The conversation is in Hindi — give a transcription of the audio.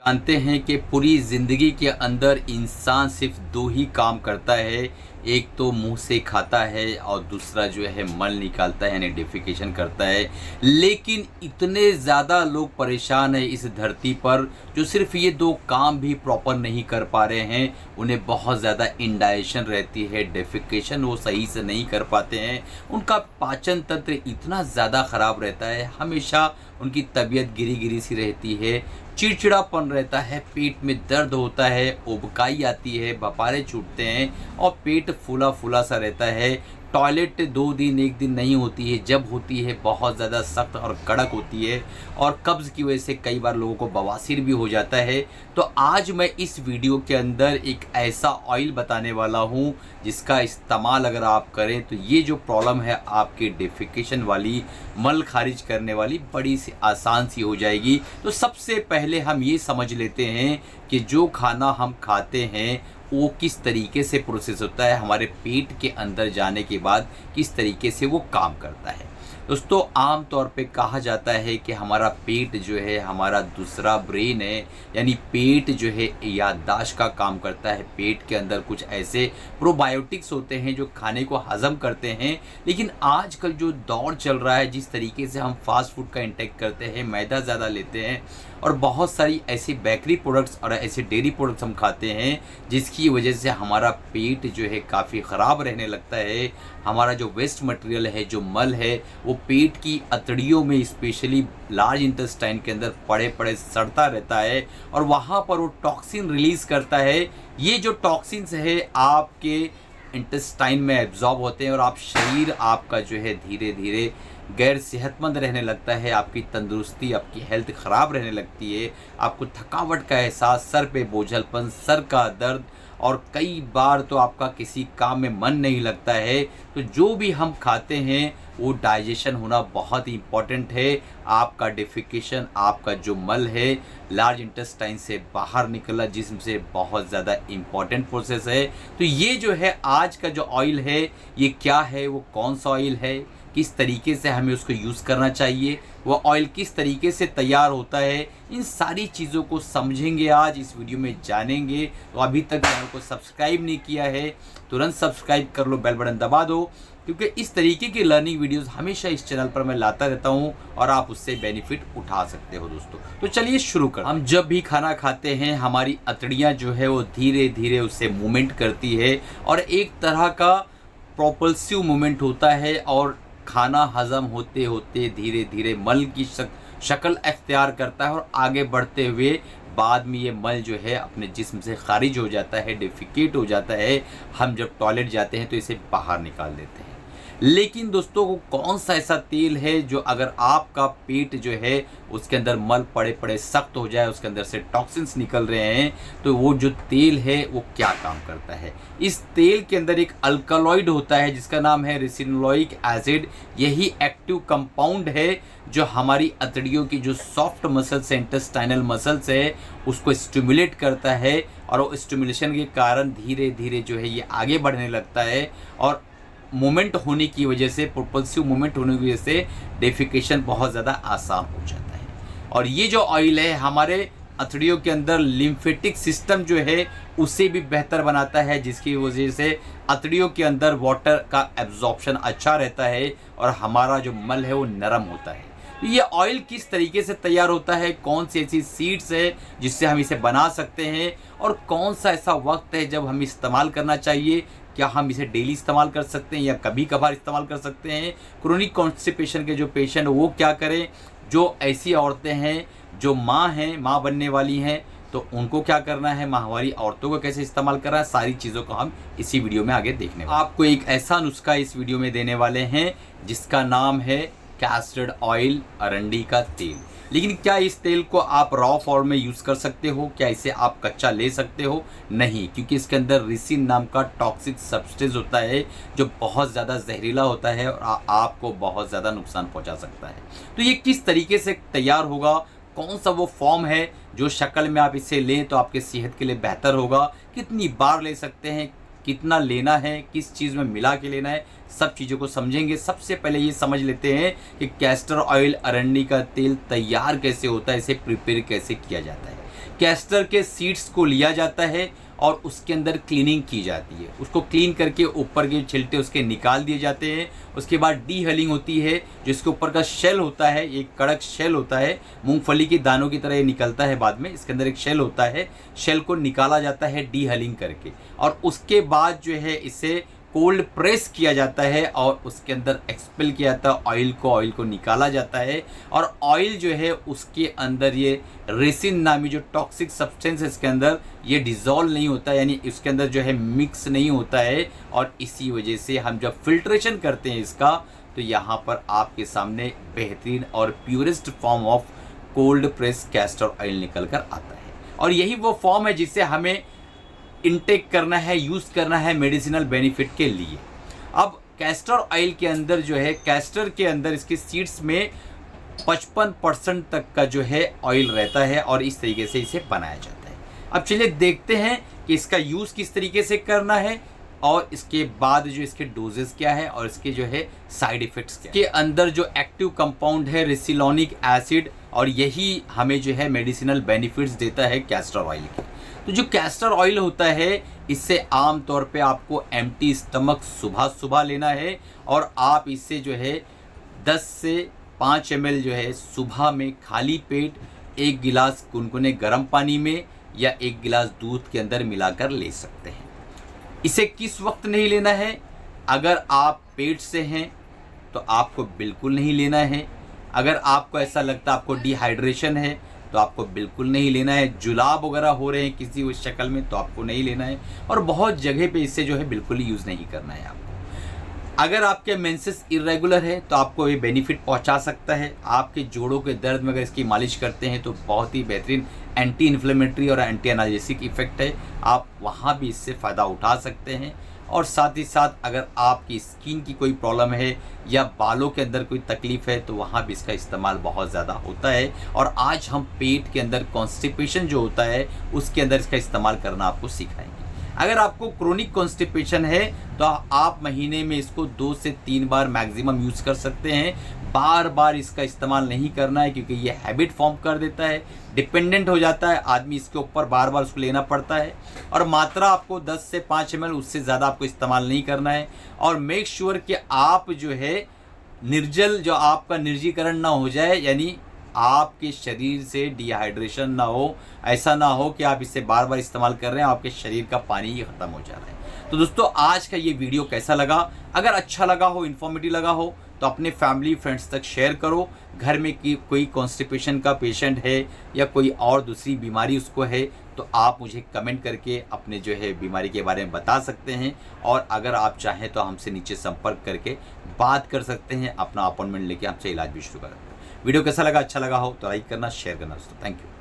जानते हैं कि पूरी ज़िंदगी के अंदर इंसान सिर्फ दो ही काम करता है। एक तो मुंह से खाता है और दूसरा जो है मल निकालता है यानी डिफिकेशन करता है। लेकिन इतने ज़्यादा लोग परेशान हैं इस धरती पर जो सिर्फ ये दो काम भी प्रॉपर नहीं कर पा रहे हैं। उन्हें बहुत ज़्यादा इंडाइजेशन रहती है, डिफिकेशन वो सही से नहीं कर पाते हैं। उनका पाचन तंत्र इतना ज़्यादा ख़राब रहता है, हमेशा उनकी तबीयत गिरी गिरी सी रहती है, चिड़चिड़ापन रहता है, पेट में दर्द होता है, उबकाई आती है, बपारे छूटते हैं और पेट फूला फूला सा रहता है। टॉयलेट 2 दिन 1 दिन नहीं होती है, जब होती है बहुत ज़्यादा सख्त और कड़क होती है और कब्ज़ की वजह से कई बार लोगों को बवासीर भी हो जाता है। तो आज मैं इस वीडियो के अंदर एक ऐसा ऑयल बताने वाला हूँ जिसका इस्तेमाल अगर आप करें तो ये जो प्रॉब्लम है आपकी डिफिकेशन वाली, मल खारिज करने वाली, बड़ी सी आसान सी हो जाएगी। तो सबसे पहले हम ये समझ लेते हैं कि जो खाना हम खाते हैं वो किस तरीके से प्रोसेस होता है, हमारे पेट के अंदर जाने के बाद किस तरीके से वो काम करता है। दोस्तों, आम तौर पे कहा जाता है कि हमारा पेट जो है हमारा दूसरा ब्रेन है, यानी पेट जो है याददाश्त का काम करता है। पेट के अंदर कुछ ऐसे प्रोबायोटिक्स होते हैं जो खाने को हजम करते हैं। लेकिन आजकल जो दौर चल रहा है, जिस तरीके से हम फास्ट फूड का इंटेक करते हैं, मैदा ज़्यादा लेते हैं और बहुत सारी ऐसी बेकरी प्रोडक्ट्स और ऐसे डेयरी प्रोडक्ट्स हम खाते हैं जिसकी वजह से हमारा पेट जो है काफ़ी ख़राब रहने लगता है। हमारा जो वेस्ट मटेरियल है, जो मल है, वो पेट की अतड़ियों में, स्पेशली लार्ज इंटेस्टाइन के अंदर पड़े पड़े सड़ता रहता है और वहाँ पर वो टॉक्सिन रिलीज़ करता है। ये जो टॉक्सिन्स है आपके इंटेस्टाइन में एब्जॉर्ब होते हैं और आप शरीर आपका जो है धीरे धीरे गैर सेहतमंद रहने लगता है। आपकी तंदुरुस्ती, आपकी हेल्थ ख़राब रहने लगती है। आपको थकावट का एहसास, सर पे बोझलपन, सर का दर्द और कई बार तो आपका किसी काम में मन नहीं लगता है। तो जो भी हम खाते हैं वो डाइजेशन होना बहुत ही इम्पॉर्टेंट है। आपका डिफिकेशन, आपका जो मल है लार्ज इंटेस्टाइन से बाहर निकला जिस्म से, बहुत ज़्यादा इम्पॉर्टेंट प्रोसेस है। तो ये जो है आज का जो ऑयल है, ये क्या है, वो कौन सा ऑयल है, किस तरीके से हमें उसको यूज़ करना चाहिए, वो ऑयल किस तरीके से तैयार होता है, इन सारी चीज़ों को समझेंगे आज इस वीडियो में, जानेंगे। तो अभी तक चैनल को सब्सक्राइब नहीं किया है तुरंत सब्सक्राइब कर लो, बेल बटन दबा दो, क्योंकि इस तरीके की लर्निंग वीडियोस हमेशा इस चैनल पर मैं लाता रहता हूं और आप उससे बेनिफिट उठा सकते हो दोस्तों। तो चलिए शुरू कर। हम जब भी खाना खाते हैं हमारी अतड़ियाँ जो है वो धीरे धीरे उससे मूवमेंट करती है और एक तरह का प्रोपल्सिव मूवमेंट होता है और खाना हजम होते होते धीरे धीरे मल की शक्ल अख्तियार करता है और आगे बढ़ते हुए बाद में ये मल जो है अपने जिस्म से खारिज हो जाता है, डिफिकेट हो जाता है। हम जब टॉयलेट जाते हैं तो इसे बाहर निकाल देते हैं। लेकिन दोस्तों, वो कौन सा ऐसा तेल है जो अगर आपका पेट जो है उसके अंदर मल पड़े पड़े सख्त हो जाए, उसके अंदर से टॉक्सिन्स निकल रहे हैं, तो वो जो तेल है वो क्या काम करता है? इस तेल के अंदर एक अल्कलॉइड होता है जिसका नाम है रिसिनोलिक एसिड। यही एक्टिव कंपाउंड है जो हमारी अतड़ियों की जो सॉफ्ट मसल्स है, इंटेस्टाइनल मसल्स है, उसको स्टिमुलेट करता है और वो स्टिमुलेशन के कारण धीरे धीरे जो है ये आगे बढ़ने लगता है और मूवमेंट होने की वजह से, प्रोपल्सिव मूवमेंट होने की वजह से डेफिकेशन बहुत ज़्यादा आसान हो जाता है। और ये जो ऑयल है हमारे अतड़ियों के अंदर लिम्फेटिक सिस्टम जो है उसे भी बेहतर बनाता है, जिसकी वजह से अतड़ियों के अंदर वाटर का एब्जॉर्प्शन अच्छा रहता है और हमारा जो मल है वो नरम होता है। ये ऑयल किस तरीके से तैयार होता है, कौन सी ऐसी सीड्स है जिससे हम इसे बना सकते हैं और कौन सा ऐसा वक्त है जब हम इस्तेमाल करना चाहिए, क्या हम इसे डेली इस्तेमाल कर सकते हैं या कभी कभार इस्तेमाल कर सकते हैं? क्रोनिक कॉन्स्टिपेशन के जो पेशेंट वो क्या करें? जो ऐसी औरतें हैं जो माँ हैं, माँ बनने वाली हैं, तो उनको क्या करना है, माहवारी औरतों को कैसे इस्तेमाल करना है, सारी चीज़ों को हम इसी वीडियो में आगे देखने वाले हैं। आपको एक ऐसा नुस्खा इस वीडियो में देने वाले हैं जिसका नाम है कैस्टर्ड ऑयल, अरंडी का तेल। लेकिन क्या इस तेल को आप रॉ फॉर्म में यूज़ कर सकते हो? क्या इसे आप कच्चा ले सकते हो? नहीं, क्योंकि इसके अंदर रिसिन नाम का टॉक्सिक सब्सटेंस होता है जो बहुत ज़्यादा जहरीला होता है और आपको बहुत ज़्यादा नुकसान पहुंचा सकता है। तो ये किस तरीके से तैयार होगा, कौन सा वो फॉर्म है जो शक्ल में आप इसे लें तो आपके सेहत के लिए बेहतर होगा, कितनी बार ले सकते हैं, कितना लेना है, किस चीज़ में मिला के लेना है, सब चीज़ों को समझेंगे। सबसे पहले ये समझ लेते हैं कि कैस्टर ऑयल, अरंडी का तेल तैयार कैसे होता है, इसे प्रिपेयर कैसे किया जाता है। कैस्टर के सीड्स को लिया जाता है और उसके अंदर क्लीनिंग की जाती है। उसको क्लीन करके ऊपर के छिलटे उसके निकाल दिए जाते हैं। उसके बाद डीहलिंग होती है, जिसके ऊपर का शेल होता है, ये कड़क शेल होता है, मूंगफली के दानों की तरह ये निकलता है। बाद में इसके अंदर एक शेल होता है, शेल को निकाला जाता है डीहलिंग करके, और उसके बाद जो है इसे कोल्ड प्रेस किया जाता है और उसके अंदर एक्सपेल किया जाता है ऑयल को निकाला जाता है। और ऑयल जो है उसके अंदर ये रेसिन नामी जो टॉक्सिक सब्सटेंस है इसके अंदर ये डिज़ोल्व नहीं होता है, यानी इसके अंदर जो है मिक्स नहीं होता है। और इसी वजह से हम जब फिल्ट्रेशन करते हैं इसका, तो यहाँ पर आपके सामने बेहतरीन और purest form of cold press castor oil निकल कर आता है। और यही वो फॉर्म है जिसे हमें इनटेक करना है, यूज़ करना है मेडिसिनल बेनिफिट के लिए। अब कैस्टर ऑयल के अंदर जो है, कैस्टर के अंदर इसके सीड्स में 55% तक का जो है ऑयल रहता है और इस तरीके से इसे बनाया जाता है। अब चलिए देखते हैं कि इसका यूज़ किस तरीके से करना है और इसके बाद जो इसके डोजेस क्या है और इसके जो है साइड इफ़ेक्ट्स क्या है। के अंदर जो एक्टिव कंपाउंड है रेसिलोनिक एसिड, और यही हमें जो है मेडिसिनल बेनिफिट्स देता है कैस्टर ऑयल के। तो जो कैस्टर ऑयल होता है, इससे आम तौर पे आपको एम्प्टी स्टमक सुबह सुबह लेना है, और आप इससे जो है 10 से 5 ml जो है सुबह में खाली पेट 1 गिलास गुनगुने गर्म पानी में या 1 गिलास दूध के अंदर मिलाकर ले सकते हैं। इसे किस वक्त नहीं लेना है? अगर आप पेट से हैं तो आपको बिल्कुल नहीं लेना है। अगर आपको ऐसा लगता है आपको डिहाइड्रेशन है तो आपको बिल्कुल नहीं लेना है। जुलाब वगैरह हो रहे हैं किसी उस शक्ल में तो आपको नहीं लेना है। और बहुत जगह पे इससे जो है बिल्कुल ही यूज़ नहीं करना है आपको। अगर आपके मेंसेस इरेगुलर है तो आपको ये बेनिफिट पहुंचा सकता है। आपके जोड़ों के दर्द में अगर इसकी मालिश करते हैं तो बहुत ही बेहतरीन एंटी इन्फ्लेमेटरी और एंटी एनाल्जेसिक इफेक्ट है, आप वहाँ भी इससे फ़ायदा उठा सकते हैं। और साथ ही साथ अगर आपकी स्किन की कोई प्रॉब्लम है या बालों के अंदर कोई तकलीफ़ है तो वहाँ भी इसका इस्तेमाल बहुत ज़्यादा होता है। और आज हम पेट के अंदर कॉन्स्टिपेशन जो होता है उसके अंदर इसका इस्तेमाल करना आपको सिखाएंगे। अगर आपको क्रोनिक कॉन्स्टिपेशन है तो आप महीने में इसको 2 से 3 बार मैक्सिमम यूज़ कर सकते हैं। बार बार इसका इस्तेमाल नहीं करना है क्योंकि ये हैबिट फॉर्म कर देता है, डिपेंडेंट हो जाता है आदमी इसके ऊपर, बार बार उसको लेना पड़ता है। और मात्रा आपको 10 से 5 ml, उससे ज़्यादा आपको इस्तेमाल नहीं करना है। और मेक श्योर कि आप जो है निर्जल, जो आपका निर्जीकरण ना हो जाए, यानी आपके शरीर से डिहाइड्रेशन ना हो। ऐसा ना हो कि आप इसे बार बार इस्तेमाल कर रहे हैं, आपके शरीर का पानी ही ख़त्म हो जा रहा है। तो दोस्तों आज का ये वीडियो कैसा लगा? अगर अच्छा लगा हो, इन्फॉर्मेटिव लगा हो तो अपने फैमिली फ्रेंड्स तक शेयर करो। घर में कोई कॉन्स्टिपेशन का पेशेंट है या कोई और दूसरी बीमारी उसको है तो आप मुझे कमेंट करके अपने जो है बीमारी के बारे में बता सकते हैं। और अगर आप चाहें तो हमसे नीचे संपर्क करके बात कर सकते हैं, अपना अपॉइंटमेंट लेके हमसे इलाज भी शुरू कर सकते हैं। वीडियो कैसा लगा? अच्छा लगा हो तो लाइक करना, शेयर करना दोस्तों। Thank you.